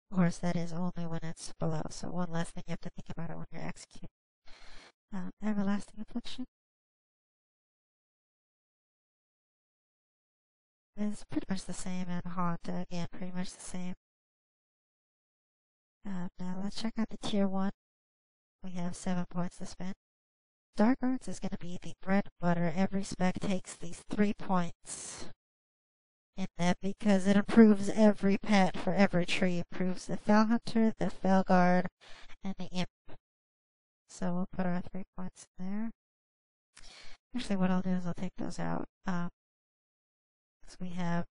Of course, that is only when it's below, so one less thing you have to think about it when you're executing. Everlasting Affliction is pretty much the same, and Haunt, again, pretty much the same. Now let's check out the tier 1. We have 7 points to spend. Dark Arts is going to be the bread and butter. Every spec takes these 3 points in that because it improves every pet for every tree. Improves the Fell Hunter, the Fell Guard, and the Imp. So we'll put our 3 points in there. Actually, what I'll do is I'll take those out. Because we have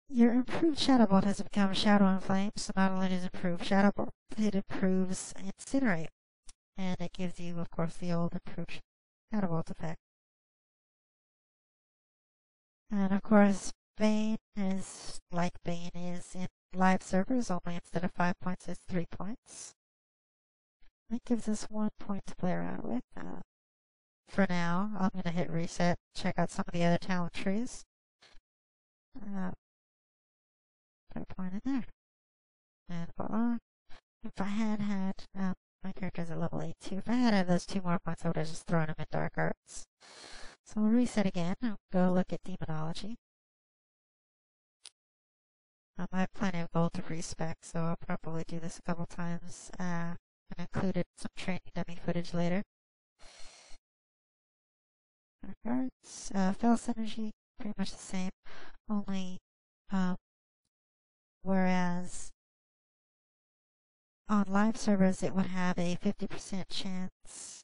your improved Shadow Bolt has become Shadow and Flame, so not only does it improve Shadow Bolt, it improves Incinerate. And it gives you, of course, the old improved Shadow Bolt effect. And of course, Bane is like Bane is in live servers, only instead of 5 points, it's 3 points. That gives us 1 point to play around with. For now, I'm going to hit reset, check out some of the other talent trees. Put a point in there. And voila. If I had my character's at level 8 too. If I had those 2 more points, I would have just thrown them in Dark Arts. So we'll reset again. I'll go look at Demonology. I have plenty of gold to respec, so I'll probably do this a couple times. And included some training dummy footage later. Dark Arts, Fell Synergy, pretty much the same. Only, whereas on live servers it would have a 50% chance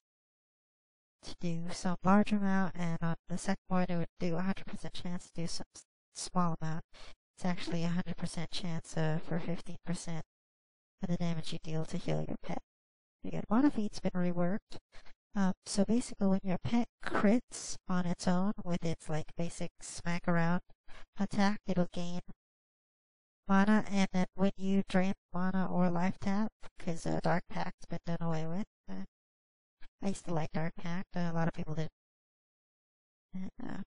to do some large amount, and on the second one it would do 100% chance to do some small amount. It's actually 100% chance for 15% of the damage you deal to heal your pet. Again, Mana Feed's been reworked. So basically when your pet crits on its own with its like basic smack around attack, it'll gain mana, and then when you drain mana or life tap, because Dark Pact's been done away with. I used to like Dark Pact, a lot of people did. And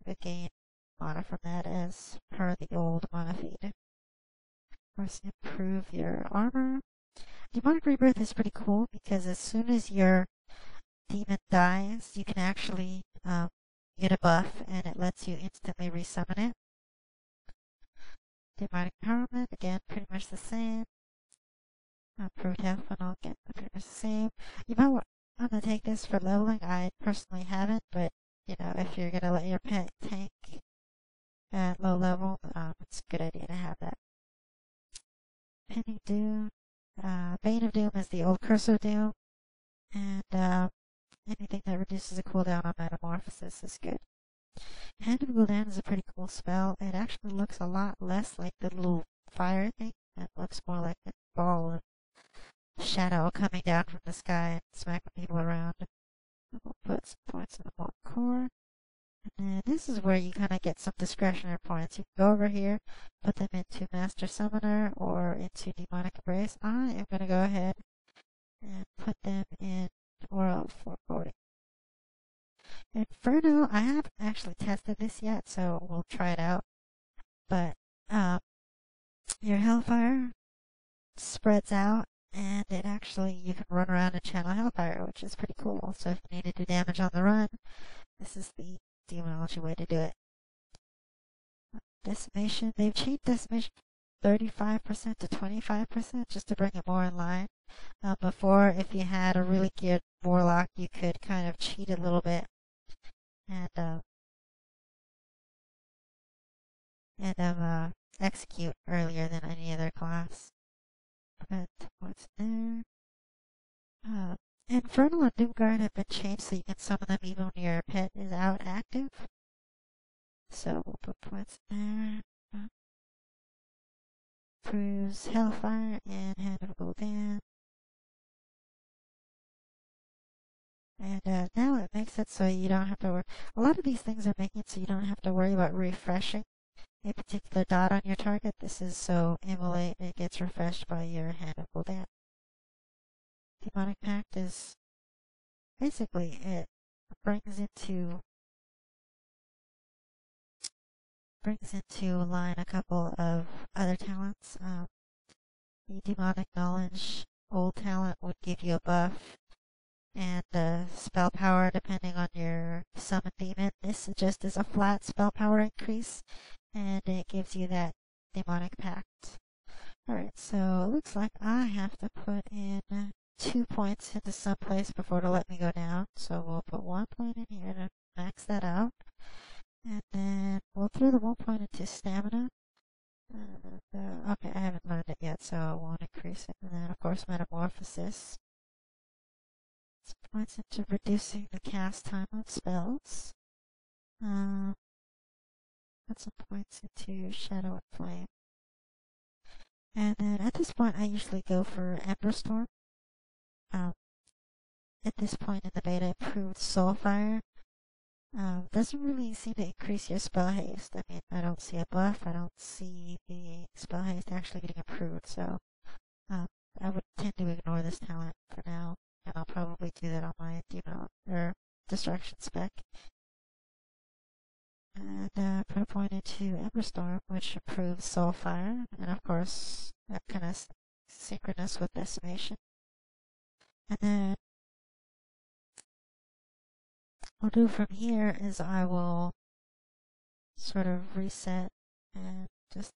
you gain mana from that as per the old Mana Feed. Of course, improve your armor. Demonic Rebirth is pretty cool because as soon as your demon dies, you can actually get a buff, and it lets you instantly resummon it. Demonic Empowerment, again, pretty much the same. Improved health funnel, again, pretty much the same. You might want to take this for leveling. I personally haven't, but, you know, if you're going to let your pet tank at low level, it's a good idea to have that. Penny Doom. Bane of Doom is the old Curse of Doom, and anything that reduces the cooldown on Metamorphosis is good. Hand of Gul'dan is a pretty cool spell. It actually looks a lot less like the little fire thing. It looks more like a ball of shadow coming down from the sky and smacking people around. We'll put some points in the Molten Core. And then this is where you kind of get some discretionary points. You can go over here, put them into Master Summoner or into Demonic Embrace. I am going to go ahead and put them in Oral Foreboding. Inferno, I haven't actually tested this yet, so we'll try it out. But your Hellfire spreads out, and it actually, you can run around and channel Hellfire, which is pretty cool. So if you need to do damage on the run, this is the Demonology way to do it. Decimation, they've changed Decimation 35% to 25% just to bring it more in line. Before, if you had a really geared Warlock, you could kind of cheat a little bit and execute earlier than any other class. But what's there? Infernal and Doomguard have been changed so you can summon them even when your pet is out active. So we'll put points there. Proves Hellfire and Hand of Gul'dan. And now it makes it so you don't have to worry. A lot of these things are making it so you don't have to worry about refreshing a particular dot on your target. This is so Immolate, it gets refreshed by your Hand of Gul'dan. Demonic Pact is basically it brings into line a couple of other talents. the demonic knowledge old talent would give you a buff, and spell power depending on your summon demon. This just is a flat spell power increase, and it gives you that demonic pact. Alright, so it looks like I have to put in 2 points into some place before it'll let me go down. So we'll put 1 point in here to max that out. And then we'll throw the 1 point into stamina. Okay, I haven't learned it yet, so I won't increase it. And then, of course, metamorphosis. Some points into reducing the cast time of spells. Put some points into shadow and flame. And then at this point, I usually go for Ember Storm. At this point in the beta, improved Soulfire. Doesn't really seem to increase your spell haste. I mean, I don't see a buff. I don't see the spell haste actually getting improved. So, I would tend to ignore this talent for now, and I'll probably do that on my demon or destruction spec. And put a point into Emberstorm, which improves Soulfire, and of course that kind of synchronous with Decimation. And then what I'll do from here is I will sort of reset and just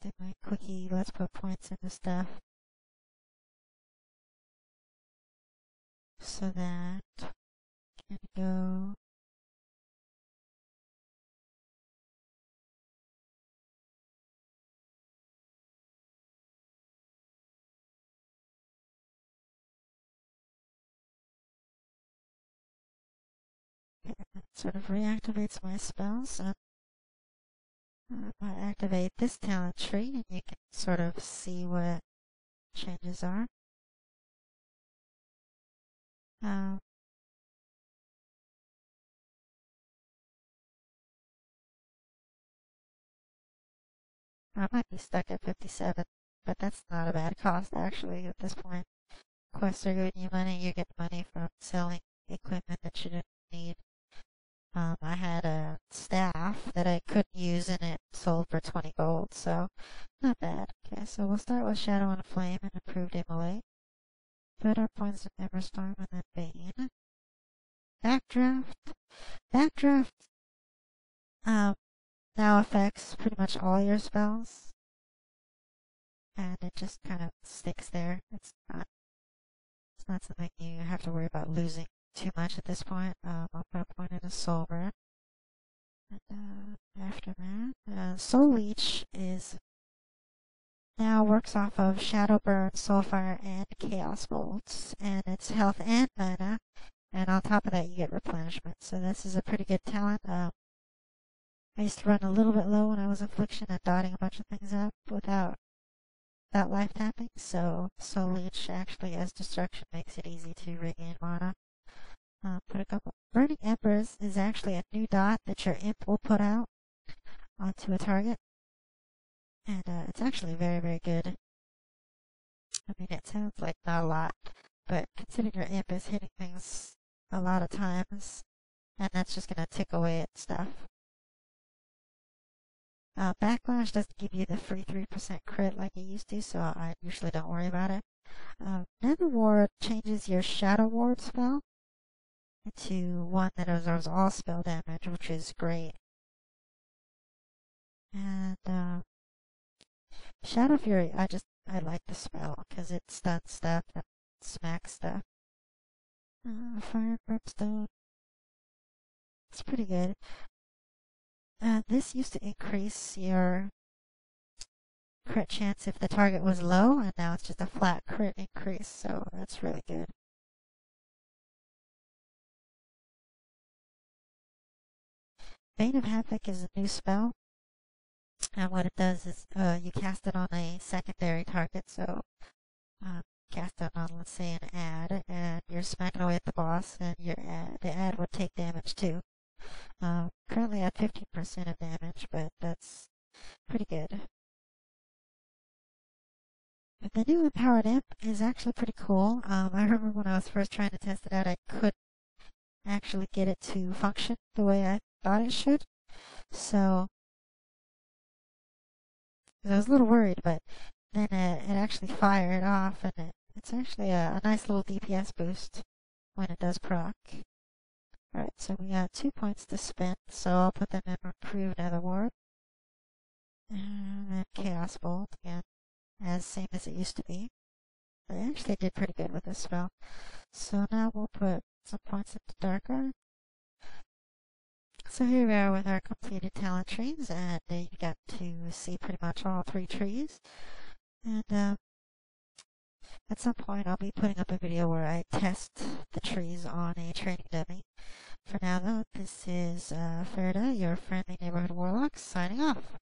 do my quickie. Let's put points into stuff so that I can go. It sort of reactivates my spells, and I activate this talent tree, and you can sort of see what changes are. I might be stuck at 57, but that's not a bad cost actually at this point. Quests are giving you money, you get money from selling equipment that you didn't need. I had a staff that I couldn't use and it sold for 20 gold, so not bad. Okay, so we'll start with Shadow and Flame and improved Immolate. Put our points in Everstorm and then Bane. Backdraft. Backdraft now affects pretty much all your spells. And it just kind of sticks there. It's not something you have to worry about losing too much at this point. I'll put a point into Soulburn. And after that, Soul Leech now works off of Shadowburn, Soulfire, and Chaos Bolts, and it's health and mana. And on top of that, you get replenishment. So this is a pretty good talent. I used to run a little bit low when I was Affliction and dotting a bunch of things up without life tapping. So Soul Leech actually as destruction makes it easy to regain mana. Put a couple. Burning Embers is actually a new dot that your imp will put out onto a target. And it's actually very, very good. I mean, it sounds like not a lot, but considering your imp is hitting things a lot of times, and that's just going to tick away at stuff. Backlash doesn't give you the free 3% crit like it used to, so I usually don't worry about it. Nether Ward changes your Shadow Ward spell into one that absorbs all spell damage, which is great. And Shadow Fury, I like the spell because it stuns stuff and smacks stuff. Fire Brimstone, it's pretty good. This used to increase your crit chance if the target was low, and now it's just a flat crit increase, so that's really good. Bane of Havoc is a new spell, and what it does is you cast it on a secondary target, so cast it on, let's say, an ad, and you're smacking away at the boss, and the ad would take damage too. Currently at 15% of damage, but that's pretty good. The new Empowered Imp is actually pretty cool. I remember when I was first trying to test it out, I couldn't actually get it to function the way I thought it should. So I was a little worried, but then it actually fired off, and it's actually a nice little DPS boost when it does proc. Alright, so we got 2 points to spend, so I'll put them in Reprove Nether Ward. And then Chaos Bolt again, as same as it used to be. I actually did pretty good with this spell. So now we'll put some points into Dark Art. So here we are with our completed talent trees, and you got to see pretty much all 3 trees. And at some point I'll be putting up a video where I test the trees on a training dummy. For now though, this is Ferda, your friendly neighborhood warlock, signing off.